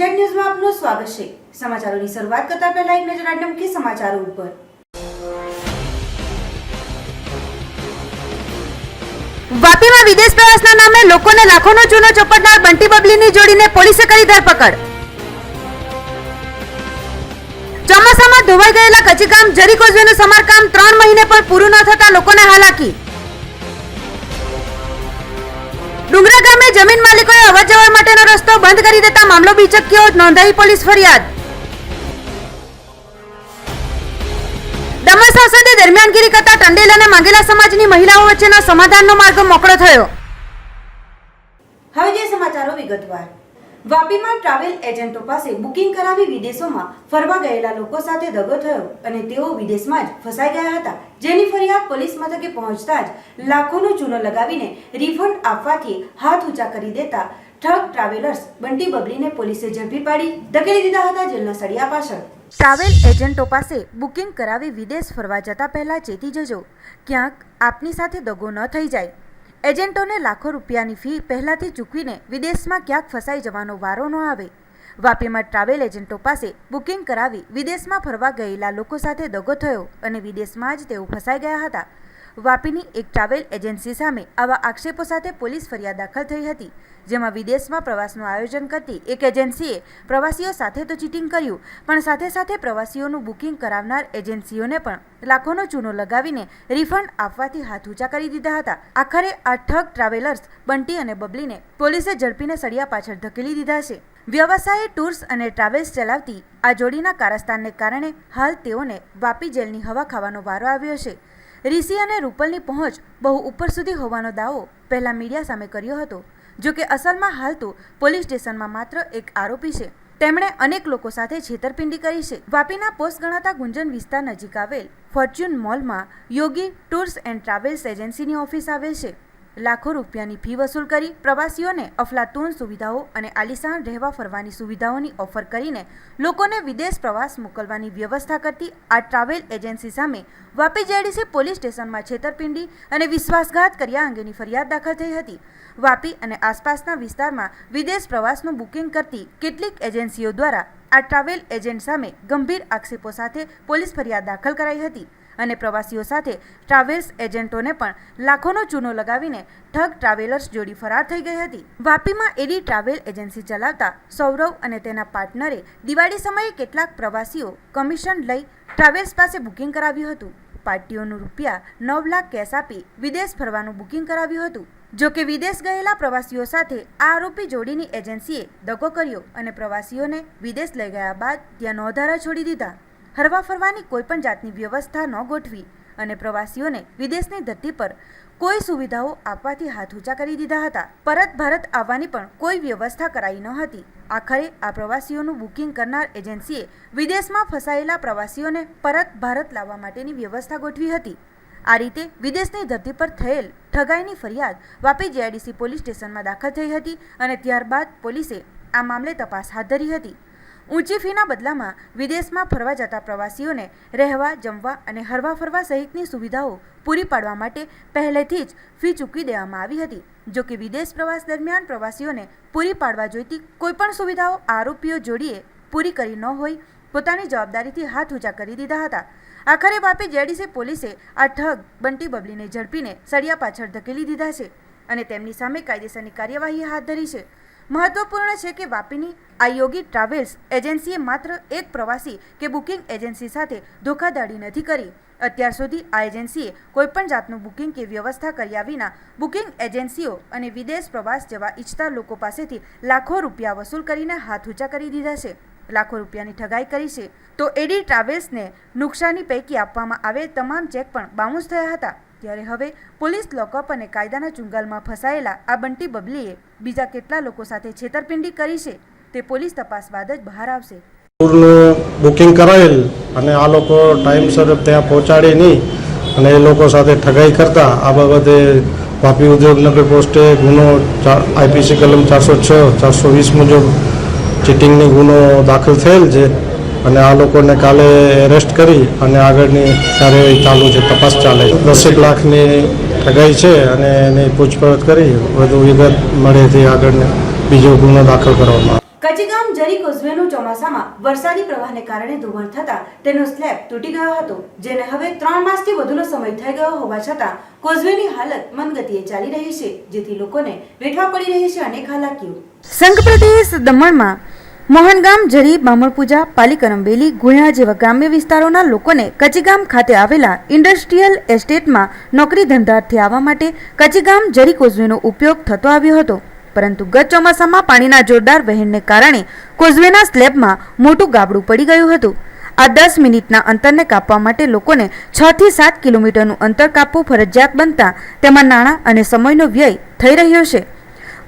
Zed ન્યૂઝમાં આપનું સ્વાગત છે। સમાચારોની શરૂઆત કરતા પહેલા એક નજર આજના મુખ્ય સમાચારો ઉપર। વાપીમાં વિદેશ પ્રવાસના નામે લોકોને લાખોનો ચૂનો ચોપડનાર બંટી બબલીની જોડીને પોલીસે કરી ધરપકડ। ચોમાસામાં ધોવાઈ ગયેલા કચીકામ જરી કોઝવેનું સમારકામ 3 મહિને પણ પૂરું ન થતા લોકોને હાલાકી। ડુંગરા ગામે જમીન માલિકોએ અવરજવર માટેનો રસ્તો બંધ કરી દેતા મામલો બીચક્યો, નોંધાઈ પોલીસ ફરિયાદ। દમણ સંસદે દરમિયાનગીરી કરતા ટંડેલ અને માંગેલા સમાજની મહિલાઓ વચ્ચેનો સમાધાનનો માર્ગ મોકળો થયો। હવે જે સમાચારો વિગતવાર। વાપીમાં ટ્રાવેલ એજન્ટો પાસે બુકિંગ કરાવી વિદેશોમાં ફરવા ગયેલા લોકો સાથે દગો થયો અને તેઓ વિદેશમાં જ ફસાઈ ગયા હતા, જેની ફરિયાદ પોલીસ મથકે પહોંચતા જ લાખોનો ચૂનો લગાવીને રિફંડ આપવાથી હાથ ઊંચા કરી દેતા ઠગ ટ્રાવેલર્સ બંટી બબલીને પોલીસે ઝડપી પાડી ધકેલી દીધા હતા જેલના સળિયા પાછળ। ટ્રાવેલ એજન્ટો પાસે બુકિંગ કરાવી વિદેશ ફરવા જતા પહેલા ચેતી જજો, ક્યાંક આપની સાથે દગો ન થઈ જાય। એજન્ટોને લાખો રૂપિયાની ફી પહેલાથી ચૂકવીને વિદેશમાં ક્યાંક ફસાઈ જવાનો વારો ન આવે। વાપીમાં ટ્રાવેલ એજન્ટો પાસે બુકિંગ કરાવી વિદેશમાં ફરવા ગયેલા લોકો સાથે દગો થયો અને વિદેશમાં જ તેઓ ફસાઈ ગયા હતા। વાપીની એક ટ્રાવેલ એજન્સી સામે આવા આક્ષેપો સાથે પોલીસ ફરિયાદ દાખલ થઈ હતી, જેમાં વિદેશમાં પ્રવાસનું આયોજન કરતી એક એજન્સીએ પ્રવાસીઓ સાથે તો ચીટિંગ કર્યું, પણ સાથે સાથે પ્રવાસીઓનું બુકિંગ કરાવનાર એજન્સીઓને પણ લાખોનો ચૂનો લગાવીને રિફંડ આપવાથી હાથ ઊંચા કરી દીધા હતા। આખરે આ ઠગ ટ્રાવેલર્સ બંટી અને બબલીને પોલીસે ઝડપીને સળિયા પાછળ ધકેલી દીધા છે। વ્યવસાયી ટૂર્સ અને ટ્રાવેલ્સ ચલાવતી આ જોડીના કારસ્તાનને કારણે હાલ તેઓને વાપી જેલની હવા ખાવાનો વારો આવ્યો છે। રિશી અને રૂપલની પહોંચ બહુ ઉપર સુધી હોવાનો દાવો પહેલા મીડિયા સામે કર્યો હતો, જો કે અસલમાં હાલ તો પોલીસ સ્ટેશનમાં માત્ર એક આરોપી છે। તેમણે અનેક લોકો સાથે છેતરપિંડી કરી છે। વાપીના પોસ્ટ ગણાતા ગુંજન વિસ્તાર નજીક આવેલ ફોર્ચ્યુન મોલમાં યોગી ટૂર્સ એન્ડ ટ્રાવેલ્સ એજન્સીની ઓફિસ આવેલ છે। લાખો રૂપિયાની ફી વસૂલ કરી પ્રવાસીઓને અફલાતૂન સુવિધાઓ અને આલિશાન રહેવા ફરવાની સુવિધાઓની ઓફર કરીને લોકોને વિદેશ પ્રવાસ મોકલવાની વ્યવસ્થા કરતી આ ટ્રાવેલ એજન્સી સામે વાપી જેડીસી પોલીસ સ્ટેશનમાં છેતરપિંડી અને વિશ્વાસઘાત કર્યા અંગેની ફરિયાદ દાખલ થઈ હતી। વાપી અને આસપાસના વિસ્તારમાં વિદેશ પ્રવાસનું બુકિંગ કરતી કેટલીક એજન્સીઓ દ્વારા આ ટ્રાવેલ એજન્ટ સામે ગંભીર આક્ષેપો સાથે પોલીસ ફરિયાદ દાખલ કરાઈ હતી અને પ્રવાસીઓ સાથે ટ્રાવેલ્સ એજન્ટોને પણ લાખોનો ચૂનો લગાવીને ઠગ ટ્રાવેલર્સ જોડી ફરાર થઈ ગઈ હતી। વાપીમાં એડી ટ્રાવેલ એજન્સી ચલાવતા સૌરવ અને તેના પાર્ટનરે દિવાળી સમયે કેટલાક પ્રવાસીઓ કમિશન લઈ ટ્રાવેલ્સ પાસે બુકિંગ કરાવ્યું હતું। પાર્ટીઓનું રૂપિયા 9 લાખ કેશ આપી વિદેશ ફરવાનું બુકિંગ કરાવ્યું હતું। જો કે વિદેશ ગયેલા પ્રવાસીઓ સાથે આ આરોપી જોડીની એજન્સીએ દગો કર્યો અને પ્રવાસીઓને વિદેશ લઈ ગયા બાદ ત્યાં નોંધારા છોડી દીધા, હરવા ફરવાની કોઈપણ જાતની વ્યવસ્થા ન ગોઠવી અને પ્રવાસીઓને વિદેશની ધરતી પર કોઈ સુવિધાઓ આપવાથી હાથ ઊંચા કરી દીધા હતા। પરત ભારત આવવાની પણ કોઈ વ્યવસ્થા કરાઈ ન હતી। આખરે આ પ્રવાસીઓનું બુકિંગ કરનાર એજન્સીએ વિદેશમાં ફસાયેલા પ્રવાસીઓને પરત ભારત લાવવા માટેની વ્યવસ્થા ગોઠવી હતી। આ રીતે વિદેશની ધરતી પર થયેલ ઠગાઈની ફરિયાદ વાપી જેડીસી પોલીસ સ્ટેશનમાં દાખલ થઈ હતી અને ત્યારબાદ પોલીસે આ મામલે તપાસ હાથ ધરી હતી। ઊંચી ફીના બદલામાં વિદેશમાં ફરવા જતા પ્રવાસીઓને રહેવા, જમવા અને હરવા ફરવા સહિતની સુવિધાઓ પૂરી પાડવા માટે પહેલેથી જ ફી ચૂકવી દેવામાં આવી હતી। જો કે વિદેશ પ્રવાસ દરમિયાન પ્રવાસીઓને પૂરી પાડવા જોઈતી કોઈપણ સુવિધાઓ આરોપીઓ જોડીએ પૂરી કરી ન હોય પોતાની જવાબદારીથી હાથ ઊંચા કરી દીધા હતા। આખરે વાપી જેડીસી પોલીસે આ ઠગ બંટી બબલીને ઝડપીને સળિયા પાછળ ધકેલી દીધા છે અને તેમની સામે કાયદેસરની કાર્યવાહી હાથ ધરી છે। મહત્વપૂર્ણ છે કે વાપીની આ યોગી ટ્રાવેલ્સ એજન્સીએ માત્ર એક પ્રવાસી કે બુકિંગ એજન્સી સાથે ધોખાધડી નથી કરી। અત્યાર સુધી આ એજન્સીએ કોઈપણ જાતનું બુકિંગ કે વ્યવસ્થા કર્યા વિના બુકિંગ એજન્સીઓ અને વિદેશ પ્રવાસ જવા ઈચ્છતા લોકો પાસેથી લાખો રૂપિયા વસૂલ કરીને હાથ ઊંચા કરી દીધા છે, લાખો રૂપિયાની ઠગાઈ કરી છે। તો એડી ટ્રાવેલ્સને નુકસાની પૈકી આપવામાં આવેલ તમામ ચેક પણ બાઉન્સ થયા હતા। ત્યારે હવે પોલીસ લોકઅપ અને કાયદાના ચુંગાલમાં ફસાયેલા આ બંટી બબલીએ બીજા કેટલા લોકો સાથે છેતરપિંડી કરી છે તે પોલીસ તપાસ બાદ જ બહાર આવશે। ટૂરનું બુકિંગ કરાવેલ અને આ લોકો ટાઈમસર ત્યાં પહોંચાડે નહીં અને એ લોકો સાથે ઠગાઈ કરતા આ બાબતે વાપી ઉદ્યોગનગર પોસ્ટે ગુનો IPC કલમ 406, 420 મુજબ ચીટિંગની ગુનો દાખલ થયેલ છે અને આ લોકોને કાલે એરેસ્ટ કરી અને આગળની કાર્યવાહી ચાલુ છે, તપાસ ચાલે છે। 10 લાખની ઠગાઈ છે અને એની પૂછપરછ કરી વધુ વિગત મળે તે આગળ બીજો ગુનો દાખલ કરવામાં કચીગામ જરી કોઝવેનું ચોમાસામાં વરસાદી પ્રવાહને કારણે ધોવાણ થતા તેનો સ્લેબ તૂટી ગયો હતો, જેને હવે 3 માસથી વધુનો સમય થઈ ગયો હોવા છતાં કોઝવેની હાલત મંદગતિએ ચાલી રહી છે, જેથી લોકોને વેઠવા પડી રહી છે અનેક હાલાકીઓ. સંઘ પ્રદેશ દમણમાં મોહનગામ, જરી, બામણપૂજા, પાલીકરમબેલી, ગુણ્યા જેવા ગ્રામ્ય વિસ્તારોના લોકોને કચીગામ ખાતે આવેલા ઇન્ડસ્ટ્રીયલ એસ્ટેટમાં નોકરી ધંધાર્થે આવવા માટે કચીગામ જરી કોઝવેનો ઉપયોગ થતો આવ્યો હતો, પરંતુ ગત ચોમાસામાં પાણીના જોરદાર વહેણને કારણે કોઝવેના સ્લેબમાં મોટું ગાબડું પડી ગયું હતું. આ 10 મિનિટના અંતરને કાપવા માટે લોકોને 6 થી 7 કિલોમીટરનું અંતર કાપવું ફરજિયાત બનતા તેમાં નાણાં અને સમયનો વ્યય થઈ રહ્યો છે.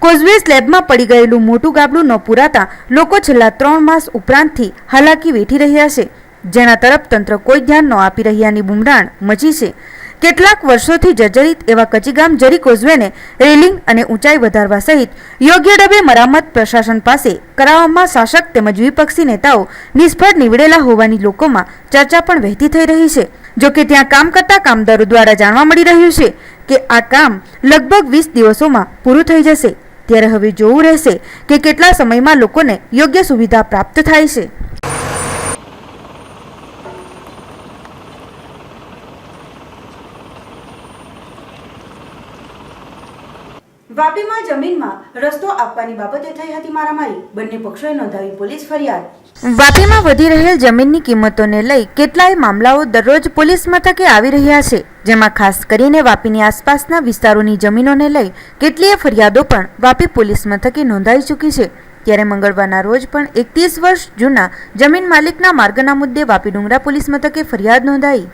કોઝવે સ્લેબમાં પડી ગયેલું મોટું ગાબડું ન પૂરાતા લોકો છેલ્લા 3 માસ ઉપરાંતથી હાલાકી વેઠી રહ્યા છે, જેના તરફ તંત્ર કોઈ ધ્યાન ન આપી રહ્યાની બુમરાણ મચી છે. કેટલાક વર્ષોથી જર્જરિત એવા કચીગામ જરી કોઝવેને રેલિંગ અને ઊંચાઈ વધારવા સહિત યોગ્ય ઢબે મરામત પ્રશાસન પાસે કરાવવામાં શાસક તેમજ વિપક્ષી નેતાઓ નિષ્ફળ નીવડેલા હોવાની લોકોમાં ચર્ચા પણ વહેતી થઈ રહી છે. જોકે ત્યાં કામ કરતા કામદારો દ્વારા જાણવા મળી રહ્યું છે કે આ કામ લગભગ 20 દિવસોમાં પૂરું થઈ જશે. ત્યારે હવે જોવું રહેશે કે કેટલા સમયમાં લોકોને યોગ્ય સુવિધા પ્રાપ્ત થાય છે. વાપીમાં જમીનમાં રસ્તો આપવાની બાબતે થઈ હતી મારામારી, બંને પક્ષોએ નોંધાવી પોલીસ ફરિયાદ. વાપીમાં વધી રહેલ જમીનની કિંમતોને લઈ કેટલાય મામલાઓ દરરોજ પોલીસ મથકે આવી રહ્યા છે, જેમાં ખાસ કરીને વાપીની આસપાસના વિસ્તારોની જમીનોને લઈ કેટલીય ફરિયાદો પણ વાપી પોલીસ મથકે નોંધાઈ ચૂકી છે. ત્યારે મંગળવારના રોજ પણ 31 વર્ષ જૂના જમીન માલિકના માર્ગના મુદ્દે વાપી ડુંગરા પોલીસ મથકે ફરિયાદ નોંધાઈ,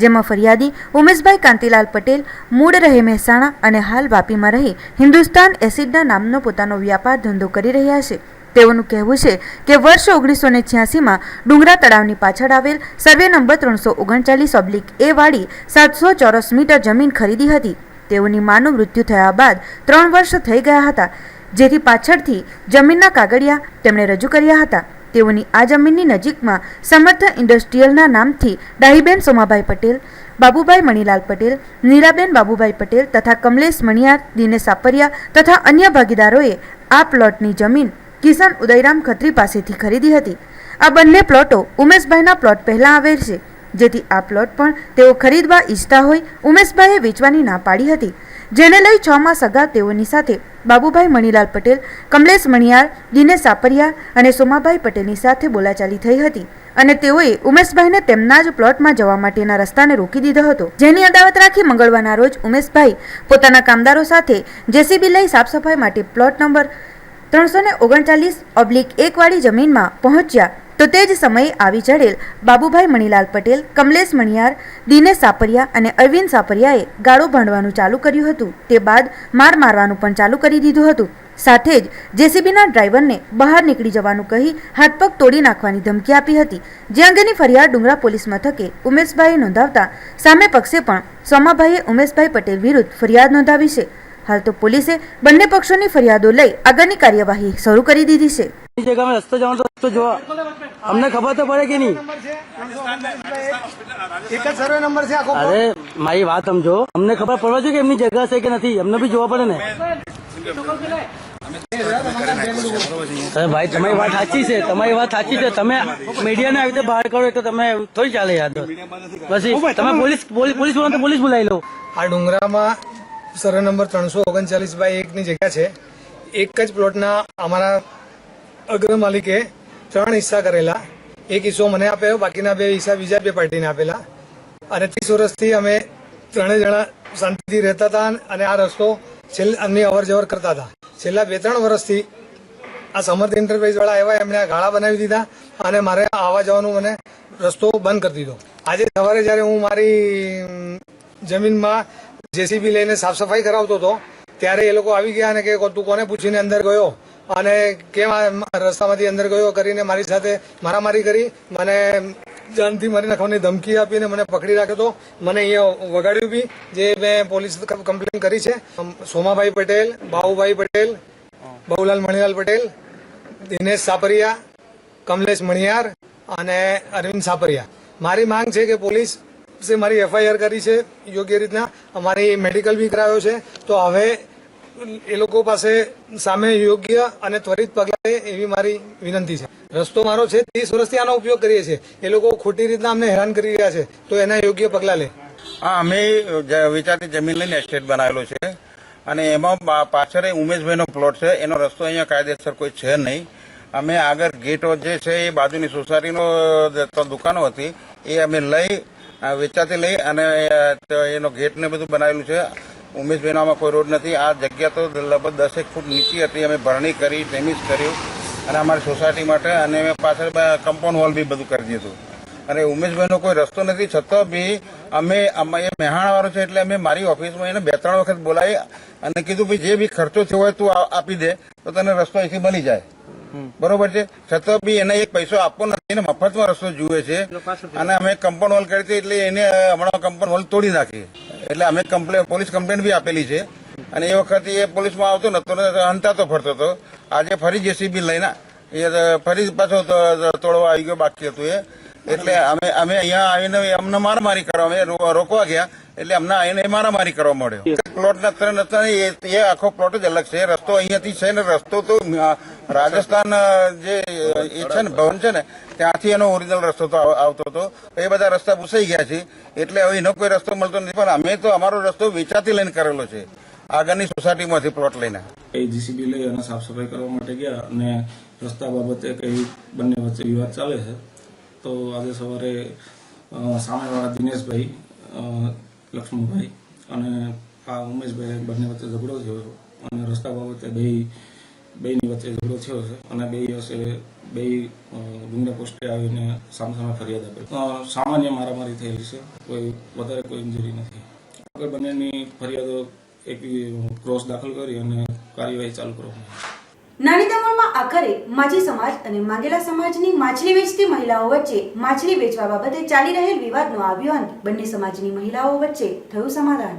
જેમાં ફરિયાદી ઉમેશભાઈ કાંતિલાલ પટેલ મૂળ રહે મહેસાણા અને હાલ વાપીમાં રહી હિન્દુસ્તાન એસિડના નામનો પોતાનો વ્યાપાર ધંધો કરી રહ્યા છે. તેઓનું કહેવું છે કે વર્ષ 1986માં ડુંગરા તળાવની પાછળ આવેલ સર્વે નંબર 339/A વાળી 700 ચોરસ મીટર જમીન ખરીદી હતી. તેઓની માનું મૃત્યુ થયા બાદ 3 વર્ષ થઈ ગયા હતા, જેથી પાછળથી જમીનના કાગળિયા તેમણે રજૂ કર્યા હતા. તેઓની આ જમીનની નજીકમાં સમર્થ ઇન્ડસ્ટ્રીયલના નામથી ડાહીબેન સોમાભાઈ પટેલ, બાબુભાઈ મણીલાલ પટેલ, નીરાબેન બાબુભાઈ પટેલ તથા કમલેશ મણિયાર, દિનેશ સાપરિયા તથા અન્ય ભાગીદારોએ આ પ્લોટની જમીન કિશન ઉદયરામ ખત્રી પાસેથી ખરીદી હતી. આ બંને પ્લોટો ઉમેશભાઈના પ્લોટ પહેલા આવેલ છે, જેથી આ પ્લોટ પણ તેઓ ખરીદવા ઈચ્છતા હોય ઉમેશભાઈએ વેચવાની ના પાડી હતી, જેને લઈ 6 માસ અગાઉ તેઓની સાથે બાબુભાઈ મણીલાલ પટેલ, કમલેશ મણિયાર, દિનેશ સાપરિયા અને સોમાભાઈ પટેલની સાથે બોલાચાલી થઈ હતી અને તેઓએ ઉમેશભાઈને તેમના જ પ્લોટમાં જવા માટેના રસ્તાને રોકી દીધો હતો, જેની અદાવત રાખી મંગળવારના રોજ ઉમેશભાઈ પોતાના કામદારો સાથે જેસીબી લઈ સાફ સફાઈ માટે પ્લોટ નંબર 339/1 વાળી જમીનમાં પહોંચ્યા તો તે જ સમયે આવી ચડેલ બાબુભાઈ મણીલાલ પટેલ, કમલેશ મણિયાર, દિનેશ સાપરિયા અને અરવિંદ સાપરિયાએ ગાળો ભાંડવાનું ચાલુ કર્યું હતું. તે બાદ માર મારવાનું પણ ચાલુ કરી દીધું હતું. સાથે જ જેસીબીના ડ્રાઈવરને બહાર નીકળી જવાનું કહી હાથપગ તોડી નાખવાની ધમકી આપી હતી, જે અંગેની ફરિયાદ ડુંગરા પોલીસ મથકે ઉમેશભાઈએ નોંધાવતા સામે પક્ષે પણ સોમાભાઈએ ઉમેશભાઈ પટેલ વિરુદ્ધ ફરિયાદ નોંધાવી છે. હાલ તો પોલીસે બંને પક્ષોની ફરિયાદો લઈ આગળની કાર્યવાહી શરૂ કરી દીધી છે. जगह में रस्ता जाओ तो जो हमने खबर तो पड़े कि नहीं. एक જ સર્વે નંબર છે આખો. અરે મારી વાત સમજો, અમને ખબર પડવા જોઈએ કે એમની જગ્યા છે કે નથી, અમને બી જોવા પડે ને. અરે ભાઈ તમારી વાત સાચી છે, તમારી વાત સાચી છે. તમે મીડિયાને આવી રીતે બહાર કરો તો તમે થોડી ચાલે યાર. પછી તમે પોલીસ બોલો તો પોલીસ બોલાવી લો. આ ડુંગરામાં સર્વે નંબર 339/1 ની જગ્યા છે. એક જ પ્લોટના અમારા અગ્ર માલિકે 3 હિસ્સા કરેલા. એક હિસ્સો મને આપ્યો, બાકીના 2 હિસ્સા બીજા 2 પાર્ટીને આપેલા. અને 30 વર્ષથી અમે 3 જણા શાંતિથી રહેતા હતા અને આ રસ્તો અમને અવર જવર કરતા હતા. છેલ્લા 2-3 વર્ષથી આ સમર્થ એન્ટરપ્રાઇઝ વાળા આવ્યા, એમણે ગાળા બનાવી દીધા અને મારે આવવા જવાનું મને રસ્તો બંધ કરી દીધો. આજે સવારે જ્યારે હું મારી જમીનમાં જેસીબી લઈને સાફ સફાઈ કરાવતો હતો ત્યારે એ લોકો આવી ગયા અને કે તું કોને પૂછીને અંદર ગયો અને કેમ રસ્તામાંથી અંદર ગયો કરીને મારી સાથે મારામારી કરી, મને જાનથી મારી નાખવાની ધમકી આપીને મને પકડી રાખ્યો હતો. મને અહીંયા વગાડ્યું બી, જે મેં પોલીસ કમ્પ્લેન કરી છે. સોમાભાઈ પટેલ, બાબુભાઈ પટેલ, બાબુલાલ મણીલાલ પટેલ, દિનેશ સાપરિયા, કમલેશ મણિયાર અને અરવિંદ સાપરિયા. મારી માંગ છે કે પોલીસ મારી FIR કરી છે યોગ્ય રીતના, અમારી મેડિકલ બી કરાવ્યો છે. તો હવે એ લોકો પાસે સામે યોગ્ય અને ત્વરિત પગલાં લે એવી મારી વિનંતી છે. રસ્તો મારો છે, 30 વર્ષથી આનો ઉપયોગ કરીએ છીએ. એ લોકો ખોટી રીતના અમને હેરાન કરી રહ્યા છે, તો એના યોગ્ય પગલાં લે. હા, અમે વેચાતી જમીન લઈને એસ્ટેટ બનાવેલો છે અને એમાં પાછળ ઉમેશભાઈનો પ્લોટ છે. એનો રસ્તો અહીંયા કાયદેસર કોઈ છે નહીં. અમે આગળ ગેટ જે છે એ બાજુની સોસાયટીનો દુકાનો હતી એ અમે વેચાતી લઈ અને એનો ગેટ ને બધું બનાવેલું છે. ઉમેશભાઈનો આમાં કોઈ રોડ નથી. આ જગ્યા તો લગભગ 10 ફૂટ નીચી હતી. અમે ભરણી કરી, ડેમેજ કર્યું અને અમારી સોસાયટી માટે અને અમે પાછળ કમ્પાઉન્ડ વોલ બી બધું કરી દીધું. અને ઉમેશભાઈનો કોઈ રસ્તો નથી, છતાં બી અમે મહેણાવાળો છે એટલે અમે મારી ઓફિસમાં એને 2-3 વખત બોલાવી અને કીધું ભાઈ જે બી ખર્ચો થયો હોય તું આપી દે તો તને રસ્તો અહીંથી બની જાય. બરોબર છે, છતાં બી એને એક પૈસો આપવો નથી, એને મફતમાં રસ્તો જુએ છે. અને અમે કમ્પાઉન્ડ વોલ કરી હતી એટલે એને હમણાં કમ્પાઉન્ડ વોલ તોડી નાખી. એટલે અમે પોલીસ કમ્પ્લેન બી આપેલી છે અને એ વખતે એ પોલીસમાં આવતો નતો, હંતાતો ફરતો હતો. આજે ફરી જેસીબી લઈને એ ફરી પાછો તોડવા આવી ગયો, બાકી હતું એ. એટલે અમે અહીંયા આવીને અમને મારામારી કરવા, અમે રોકવા ગયા એટલે અમને આવીને મારામારી કરવા મળ્યો. પ્લોટ નથી, એ આખો પ્લોટ જ અલગ છે. રસ્તો અહીંયાથી છે ને રસ્તો તો રાજસ્થાન જે એ છે ને ભવન છે ને ત્યાંથી એનો ઓરિજિનલ રસ્તો તો આવતો હતો. એ બધા રસ્તા પૂછાઈ ગયા છે એટલે હવે એનો કોઈ રસ્તો મળતો નથી. પણ અમે તો અમારો રસ્તો વેચાતી લઈને કરેલો છે, આગળની સોસાયટીમાંથી પ્લોટ લઈને. જીસીબી લઈ અને સાફ સફાઈ કરવા માટે ગયા અને રસ્તા બાબતે કઈ બંને વચ્ચે વિવાદ ચાલે છે. તો આજે સવારે સામેવાળા દિનેશભાઈ, લક્ષ્મણભાઈ અને આ ઉમેશભાઈ બંને વચ્ચે ઝઘડો થયો અને રસ્તા બાબતે બેની વચ્ચે ઝઘડો થયો છે અને બે ડુંગરા પોસ્ટે આવીને સામસામે ફરિયાદ આપી. સામાન્ય મારામારી થયેલી છે, વધારે કોઈ ઇન્જરી નથી. આગળ બંનેની ફરિયાદો એક ક્રોસ દાખલ કરી અને કાર્યવાહી ચાલુ કરવામાં આવી. નાની દમણમાં આખરે માજી સમાજ અને માંગેલા સમાજની માછલી વેચતી મહિલાઓ વચ્ચે માછલી વેચવા બાબતે ચાલી રહેલ વિવાદનો આવ્યો અંત. બંને સમાજની મહિલાઓ વચ્ચે થયું સમાધાન.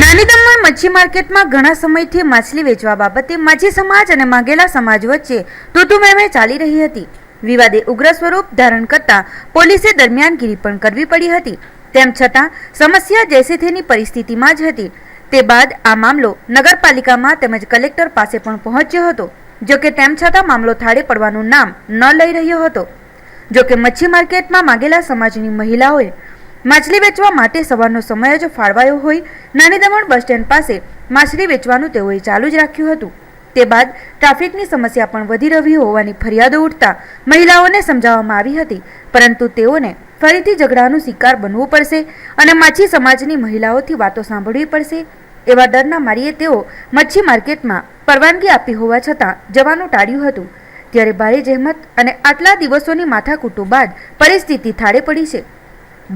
નાની દમણ મચ્છી માર્કેટમાં ઘણા સમયથી માછલી વેચવા બાબતે માછી સમાજ અને માંગેલા સમાજ વચ્ચે તૂતુમેમે ચાલી રહી હતી. વિવાદે ઉગ્ર સ્વરૂપ ધારણ કરતા પોલીસે દરમિયાનગીરી પણ કરવી પડી હતી. તેમ છતાં સમસ્યા જૈસે તેની પરિસ્થિતિમાં જ હતી. તે બાદ આ મામલો નગરપાલિકામાં તેમજ કલેક્ટર પાસે પણ પહોંચ્યો હતો. જોકે તેમ છતાં મામલો થાળે પડવાનું નામ ન લઈ રહ્યો હતો. જોકે મચ્છી માર્કેટમાં માંગેલા સમાજની મહિલાઓએ માછલી વેચવા માટે સવારનો સમય જ ફાળવાયો હોય નાની દમણ બસ સ્ટેન્ડ પાસે માછલી વેચવાનું તેઓએ ચાલુ જ રાખ્યું હતું. તે બાદ ટ્રાફિકની સમસ્યા પણ વધી રહી હોવાની ફરિયાદો ઉઠતા મહિલાઓને સમજાવવામાં આવી હતી, પરંતુ તેઓને ફરીથી ઝઘડાનો શિકાર બનવું પડશે અને માછી સમાજની મહિલાઓથી વાતો સાંભળવી પડશે એવા ડરના મારીએ તેઓ મચ્છી માર્કેટમાં પરવાનગી આપી હોવા છતાં જવાનું ટાળ્યું હતું. ત્યારે ભારે જહેમત અને આટલા દિવસોની માથાકૂટો બાદ પરિસ્થિતિ થાળે પડી છે.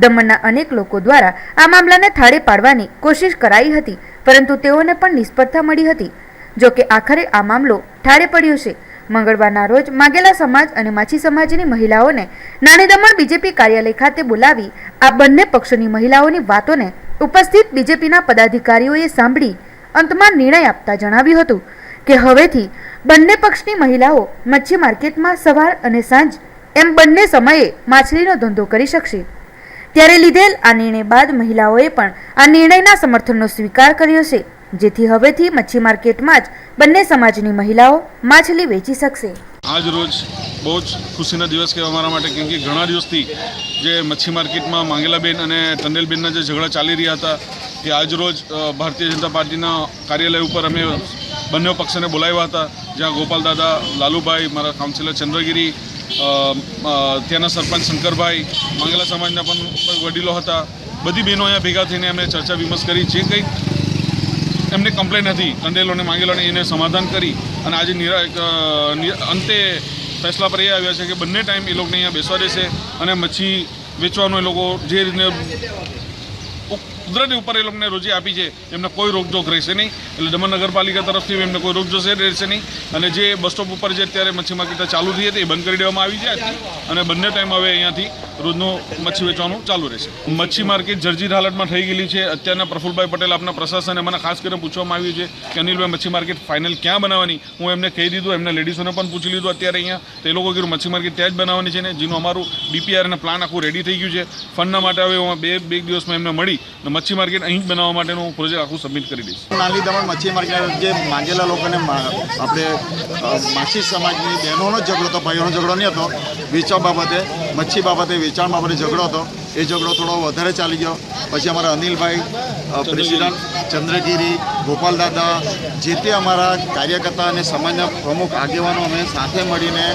દમણના અનેક લોકો દ્વારા આ મામલાને થાળે પાડવાની કોશિશ કરાઈ હતી, પરંતુ તેઓને પણ નિષ્ફળતા મળી હતી. જોકે આખરે આ મામલો ઠારે પડ્યો છે. મંગળવારના રોજ માંગેલા સમાજ અને માછી સમાજની મહિલાઓને નાની દમણ બીજેપી કાર્યાલય ખાતે બોલાવી આ બંને પક્ષોની મહિલાઓની વાતોને ઉપસ્થિત બીજેપીના પદાધિકારીઓએ સાંભળી અંતમાં નિર્ણય આપતા જણાવ્યું હતું કે હવેથી બંને પક્ષની મહિલાઓ મચ્છી માર્કેટમાં સવાર અને સાંજ એમ બંને સમયે માછલીનો ધંધો કરી શકશે. ત્યારે લીધેલ આ નિર્ણય બાદ મહિલાઓએ પણ આ નિર્ણયના સમર્થનનો સ્વીકાર કર્યો છે, જેથી હવેથી મચ્છી માર્કેટમાં જ બંને સમાજની મહિલાઓ માછલી વેચી શકશે. આજ રોજ બહુ જ ખુશીનો દિવસ કહેવાય અમારા માટે, કેમ કે ઘણા દિવસથી જે મચ્છી માર્કેટમાં માંગેલાબેન અને ટંડેલબેનના જે ઝઘડા ચાલી રહ્યા હતા એ આજ રોજ ભારતીય જનતા પાર્ટીના કાર્યાલય ઉપર અમે બંને પક્ષને બોલાવ્યા હતા, જ્યાં ગોપાલ દાદા, લાલુભાઈ, મારા કાઉન્સિલર ચંદ્રગીરી, ત્યાંના સરપંચ શંકરભાઈ, માંગેલા સમાજના પણ વડીલો હતા. બધી બહેનો અહીંયા ભેગા થઈને અમે ચર્ચા વિમર્શ કરી. જે કંઈ એમને કમ્પ્લેન હતી ટંડેલોને માંગેલોને એને સમાધાન કરી અને આજે અંતે ફેસલા પર એ આવ્યા છે કે બંને ટાઈમ એ લોકોને અહીંયા બેસવા દેશે અને મચ્છી વેચવાનો એ લોકો જે રીતે કુદરતી ઉપર એ લોકોને રોજી આપી છે એમને કોઈ રોકજોક રહેશે નહીં. એટલે દમણ નગરપાલિકા તરફથી એમને કોઈ રોકજોક રહેશે નહીં. અને જે બસ સ્ટોપ ઉપર જે અત્યારે મચ્છી માર્કેટ ચાલુ થઈ હતી એ બંધ કરી દેવામાં આવી છે અને બંને ટાઈમ હવે અહીંયાથી રોજનું મચ્છી વેચવાનું ચાલુ રહેશે. મચ્છી માર્કેટ જર્જરિત હાલતમાં થઈ ગયેલી છે. અત્યારના પ્રફુલભાઈ પટેલ આપના પ્રશાસને મને ખાસ કરીને પૂછવામાં આવ્યું છે કે અનિલભાઈ મચ્છી માર્કેટ ફાઇનલ ક્યાં બનાવવાની. હું એમને કહી દીધું, એમને લેડીઝોને પણ પૂછી લીધું અત્યારે અહીંયા. તે લોકો કીધું મચ્છી માર્કેટ ત્યાં જ બનાવવાની છે ને, જેનું અમારું ડીપીઆર અને પ્લાન આખું રેડી થઈ ગયું છે. ફંડના માટે હવે હું બે દિવસમાં એમને મળી કરી અને મચ્છી માર્કેટ અહીં જ બનાવવા માટેનું પ્રોજેક્ટ આખું સબમિટ કરી દઈશ. નાની દમણ મચ્છી માર્કેટ જે માંગેલા લોકોને આપણે માછી સમાજની બહેનોનો જ ઝઘડો હતો, ભાઈઓનો ઝઘડો નહીં હતો. વેચાણ બાબતે, મચ્છી બાબતે, વેચાણ બાબતે ઝઘડો હતો. એ ઝઘડો થોડો વધારે ચાલી ગયો. પછી અમારા અનિલભાઈ પ્રેસિડન્ટ, ચંદ્રગીરી, ગોપાલદાદા, જે તે અમારા કાર્યકર્તા અને સમાજના પ્રમુખ આગેવાનો અમે સાથે મળીને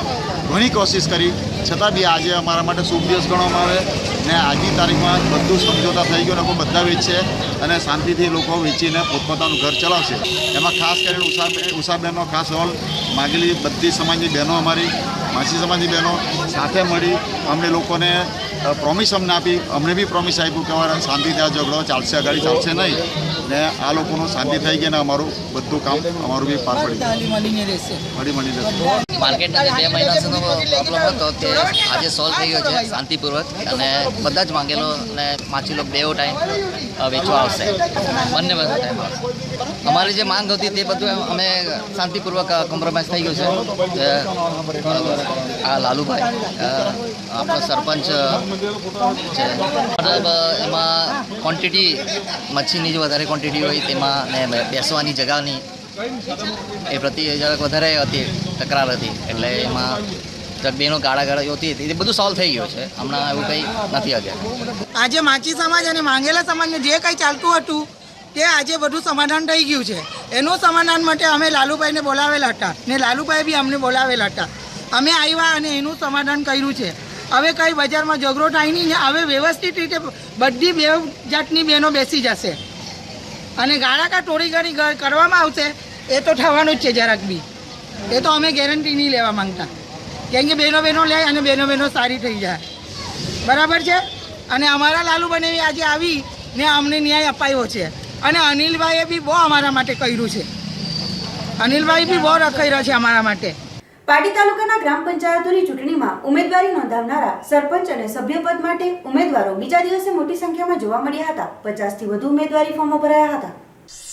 ઘણી કોશિશ કરી, છતાં બી આજે અમારા માટે શુભ દિવસ ગણવામાં આવે ને આજની તારીખમાં બધું સમજોતા થઈ ગયું. લોકો બધા વેચશે અને શાંતિથી લોકો વેચીને પોતપોતાનું ઘર ચલાવશે. એમાં ખાસ કરીને ઉષાબહેનનો ખાસ રોલ માગેલી બધી સમાજની બહેનો, અમારી માછી સમાજની બહેનો સાથે મળી અમને લોકોને પ્રોમિસ અમને આપી. અમને બી પ્રોમિસ આપ્યું કે અમારા શાંતિથી આ ઝઘડો ચાલશે, આગળ ચાલશે નહીં ને આ લોકોનું શાંતિ થઈ ગઈ ને અમારું બધું કામ અમારું બી પાર પડી ગયું. મળી રહેશે. માર્કેટના જે 2 મહિના સુધીનો પ્રોબ્લેમ હતો તે આજે સોલ્વ થઈ ગયો છે શાંતિપૂર્વક, અને બધા જ માંગેલો અને માછી લોકો 2 ટાઈમ વેચવા આવશે, બંને ટાઈમ આવશે. અમારી જે માંગ હતી તે બધું અમે શાંતિપૂર્વક કોમ્પ્રોમાઇઝ થઈ ગયું છે. આ લાલુભાઈ આપણો સરપંચ છે, મતલબ એમાં ક્વોન્ટિટી મચ્છીની જે વધારે ક્વોન્ટિટી હોય તેમાં ને બેસવાની જગાની એ પ્રતિ જરાક વધારે હતી, તકરાર હતી, એટલે એમાં જરાક બેનો ગાળા હતી. એ બધું સોલ્વ થઈ ગયું છે, હમણાં એવું કંઈ નથી આગળ. આજે માછી સમાજ અને માંગેલા સમાજનું જે કંઈ ચાલતું હતું તે આજે બધું સમાધાન થઈ ગયું છે. એનું સમાધાન માટે અમે લાલુભાઈને બોલાવેલા હતા ને લાલુભાઈ બી અમને બોલાવેલા હતા. અમે આવ્યા અને એનું સમાધાન કર્યું છે. હવે કંઈ બજારમાં ઝઘડો થાય નહીં ને હવે વ્યવસ્થિત રીતે બધી 2 જાતની બહેનો બેસી જશે અને ગાળાકા ટોળી ગાળી કરવામાં આવશે. એ તો થવાનું જ છે જરાક બી. એ તો અમે ગેરંટી નહીં લેવા માંગતા, કેમ કે બહેનો લે અને બહેનો સારી થઈ જાય. બરાબર છે. અને અમારા લાલુભાઈને આજે આવી ને અમને ન્યાય અપાયો છે. અને અનિલભાઈએ બી બહુ અમારા માટે કર્યું છે. અનિલભાઈ બી બહુ રખાઈ રહ્યા છે અમારા માટે. પાટી તાલુકાના ગ્રામ પંચાયતોની ચૂંટણીમાં ઉમેદવારી નોંધાવનારા સરપંચ અને સભ્યપદ માટે ઉમેદવારો બીજા દિવસે મોટી સંખ્યામાં જોવા મળ્યા હતા. 50થી વધુ ઉમેદવારી ફોર્મો ભરાયા હતા.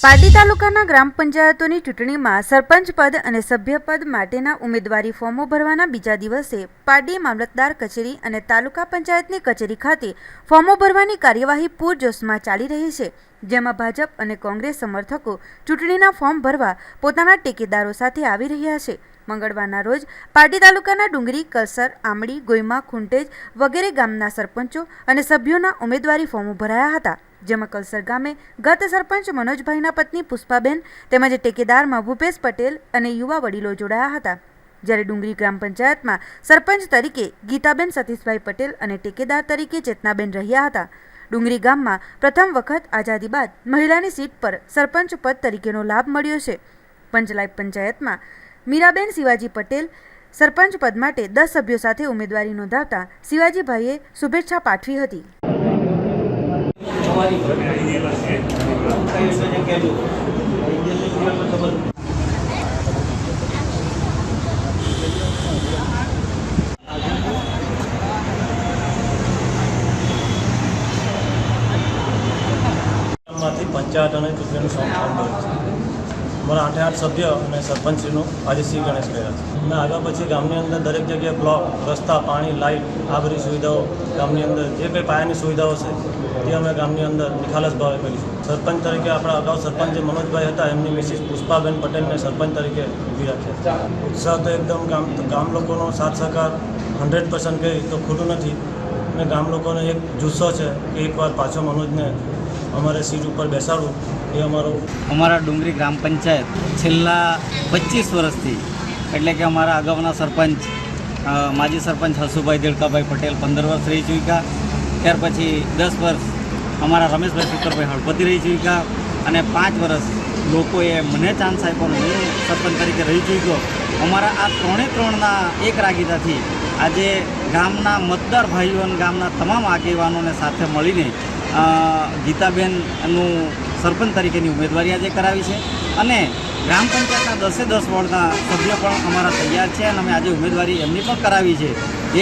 પાટી તાલુકાના ગ્રામ પંચાયતોની ચૂંટણીમાં સરપંચ પદ અને સભ્યપદ માટેના ઉમેદવારી ફોર્મો ભરવાના બીજા દિવસે પાટી મામલતદાર કચેરી અને તાલુકા પંચાયતની કચેરી ખાતે ફોર્મો ભરવાની કાર્યવાહી પૂરજોશમાં ચાલી રહી છે, જેમાં ભાજપ અને કોંગ્રેસ સમર્થકો ચૂંટણીના ફોર્મ ભરવા પોતાના ટેકેદારો સાથે આવી રહ્યા છે. મંગળવારના રોજ પાટી તાલુકાના ડુંગરી, કલસર, આમડી, ગોયમા, ખુંટેજ વગેરે ગામના સરપંચો અને સભ્યોના ઉમેદવારી ફોર્મો ભરાયા હતા, જેમાં કલસર ગામે ગત સરપંચ મનોજભાઈના પત્ની પુષ્પાબેન તેમજ ટેકેદારમાં ભૂપેશ પટેલ અને યુવા વડીલો જોડાયા હતા. જ્યારે ડુંગરી ગ્રામ પંચાયતમાં સરપંચ તરીકે ગીતાબેન સતીશભાઈ પટેલ અને ટેકેદાર તરીકે ચેતનાબેન રહ્યા હતા. ડુંગરી ગામમાં પ્રથમ વખત આઝાદી બાદ મહિલાની સીટ પર સરપંચ પદ તરીકેનો લાભ મળ્યો છે. પંચલાઈ પંચાયતમાં મીરાબેન શિવાજી પટેલ સરપંચ પદ માટે 10 સભ્યો સાથે ઉમેદવારી નોંધાવતા શિવાજીભાઈએ શુભેચ્છા પાઠવી હતી. પંચાયત અને ચૂંટણીનું ફોર્મ ભર્યું છે. અમારા 8 સભ્ય અને સરપંચશ્રીનું આજે શ્રી ગણેશ કર્યા છે. અને આગળ પછી ગામની અંદર દરેક જગ્યાએ બ્લોક, રસ્તા, પાણી, લાઇટ આ બધી સુવિધાઓ ગામની અંદર જે કંઈ પાયાની સુવિધાઓ છે તે અમે ગામની અંદર નિખાલસ ભાવે કરીશું. સરપંચ તરીકે આપણા અગાઉ સરપંચ જે મનોજભાઈ હતા એમની મિસિસ પુષ્પાબેન પટેલને સરપંચ તરીકે ઊભી રાખ્યા. ઉત્સાહ તો એકદમ ગામ લોકોનો સાથ સહકાર 100% કહી તો ખોટું નથી. અને ગામ લોકોનો એક જુસ્સો છે કે એકવાર પાછો મનોજને અમારે સીટ ઉપર બેસાડવું એ અમારા ડુંગરી ગ્રામ પંચાયત છેલ્લા 25 વર્ષથી, એટલે કે અમારા અગાઉના સરપંચ માજી સરપંચ હસુભાઈ દેડકાભાઈ પટેલ 15 વર્ષ રહી ચૂક્યા. ત્યાર પછી 10 વર્ષ અમારા રમેશભાઈ શુકરભાઈ હળપતિ રહી ચૂક્યા અને 5 વર્ષ લોકોએ મને ચાન્સ આપ્યો અને હું સરપંચ તરીકે રહી ચૂક્યો. અમારા આ 3ના એક રાગીદાથી આજે ગામના મતદાર ભાઈઓ અને ગામના તમામ આગેવાનોને સાથે મળીને ગીતાબેનનું સરપંચ તરીકેની ઉમેદવારી આજે કરાવી છે. અને ગ્રામ પંચાયતના 10 વોર્ડના સભ્યો પણ અમારા તૈયાર છે અને અમે આજે ઉમેદવારી એમની પણ કરાવી છે.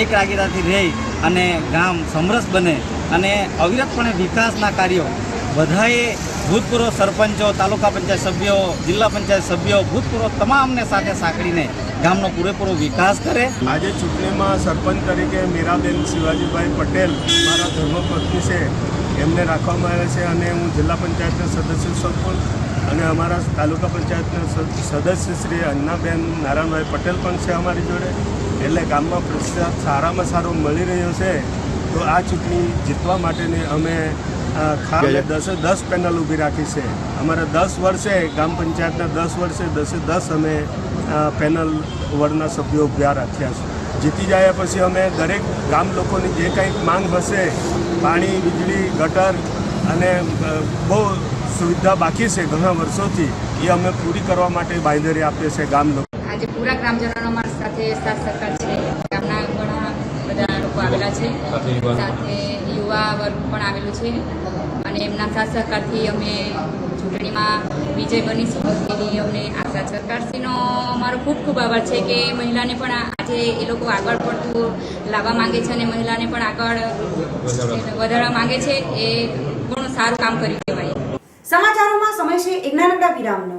એક રાગીદાથી રહી અને ગામ સમરસ બને અને અવિરતપણે વિકાસના કાર્યો બધાએ ભૂતપૂર્વ સરપંચો, તાલુકા પંચાયત સભ્યો, જિલ્લા પંચાયત સભ્યો, ભૂતપૂર્વ તમામને સાથે સાંકળીને ગામનો પૂરેપૂરો વિકાસ કરે. આજે ચૂંટણીમાં સરપંચ તરીકે મીરાબેન શિવાજીભાઈ પટેલ મારા ધર્મપત્ની છે એમને રાખવામાં આવ્યા છે અને હું જિલ્લા પંચાયતના સદસ્ય છું પણ અને અમારા તાલુકા પંચાયતના સદસ્ય શ્રી અન્નાબેન નારાયણભાઈ પટેલ પણ છે અમારી જોડે. એટલે ગામમાં પ્રતિસાદ સારામાં સારો મળી રહ્યો છે. તો આ ચૂંટણી જીતવા માટેની અમે ખાસ 10 પેનલ ઊભી રાખી છે. અમારા 10 વર્ષે ગ્રામ પંચાયતના 10 વર્ષે 10 અમે પેનલ વોર્ડના સભ્યો ઊભા રાખ્યા છે. જીતી જાય પછી અમે દરેક ગામ લોકોની જે કંઈક માંગ હશે, પાણી, વીજળી, ગટર અને બહુ સુવિધા બાકી છે ઘણા વર્ષોથી, એ અમે પૂરી કરવા માટે બાંયધરી આપીએ છીએ ગામ લોકો. આજે પૂરા ગ્રામજનો અમારી સાથે સાથ સહકાર છે. ગામના ઘણા બધા લોકો આવેલા છે, સાથે યુવા વર્ગ પણ આવેલું છે અને એમના સાથ સહકારથી અમે ચૂંટણીમાં વિજય બનીશું એની અમને આશા. સરકારશ્રીનો અમારો ખૂબ ખૂબ આભાર છે કે મહિલાને પણ આજે એ લોકો આગળ પડતું લાવવા માંગે છે અને મહિલાને પણ આગળ વધારવા માંગે છે. એ ઘણું સારું કામ કર્યું કહેવાય. સમાચારોમાં સમય છે એક નાનકડા વિરામનો.